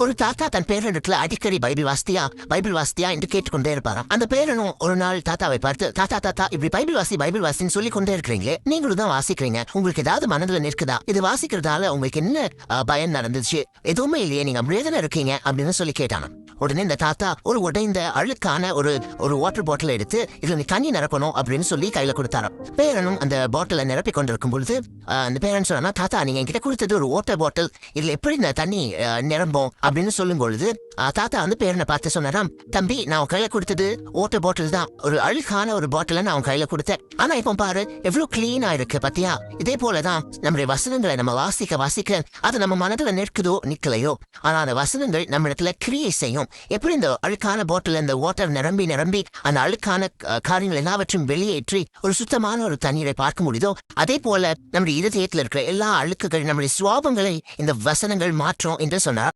ஒரு தாத்தா தன் பேரனுக்குள்ள அடிக்கடி பைபிள் வாஸ்தியா என்று கேட்டுக்கொண்டே இருப்பாராம். அந்த பேரனும் ஒரு நாள் தாத்தாவை பார்த்து, தாத்தா தாத்தா இப்படி பைபிள் வாசின்னு சொல்லி கொண்டே இருக்கிறீங்களே, நீங்களும் தான் வாசிக்கிறீங்க, உங்களுக்கு ஏதாவது மனதில் நிற்குதா? இது வாசிக்கிறதால உங்களுக்கு என்ன பயன் நடந்துச்சு? எதுவுமே இல்லையே, நீங்க அப்படியே இருக்கீங்க அப்படின்னு சொல்லி கேட்டாங்க. உடனே இந்த தாத்தா ஒரு உடைந்த அழுக்கான ஒரு வாட்டர் பாட்டில் எடுத்து இதுல நீ தண்ணி நிரப்பணும் அப்படின்னு சொல்லி கையில கொடுத்தாராம். பேரனும் அந்த பாட்டிலை நிரப்பி கொண்டிருக்கும் பொழுது அந்த பேரன் சொன்னா, தாத்தா நீங்க என்கிட்ட கொடுத்தது ஒரு வாட்டர் பாட்டில், இதுல எப்படி இந்த தண்ணி நிரம்பும் அப்படின்னு சொல்லும் பொழுது தாத்தா வந்து பேரனை பார்த்து சொன்னாராம், தம்பி நான் கையில கொடுத்தது வாட்டர் பாட்டில் தான், ஒரு அழுக்கான ஒரு பாட்டில நான் கையில கொடுத்தேன், ஆனா இப்போ பாரு எவ்வளவு கிளீனா இருக்கு பாத்தியா? இதே போலதான் நம்முடைய வசனங்களை நம்ம வாசிக்க அது நம்ம மனதுல நிற்கலையோ, ஆனா அந்த வசனங்கள் நம்ம இடத்துல கிரியை செய்யும். எப்படி இந்த அழுக்கான பாட்டில் இந்த வாட்டர் நிரம்பி அந்த அழுக்கான காரியங்கள் எல்லாவற்றையும் வெளியேற்றி ஒரு சுத்தமான ஒரு தண்ணீரை பார்க்க முடியுதோ, அதே போல நம்முடைய இதயத்தில் இருக்கிற எல்லா அழுக்குகள் நம்முடைய சுவாபங்களை இந்த வசனங்கள் மாற்றும் என்று சொன்னார்.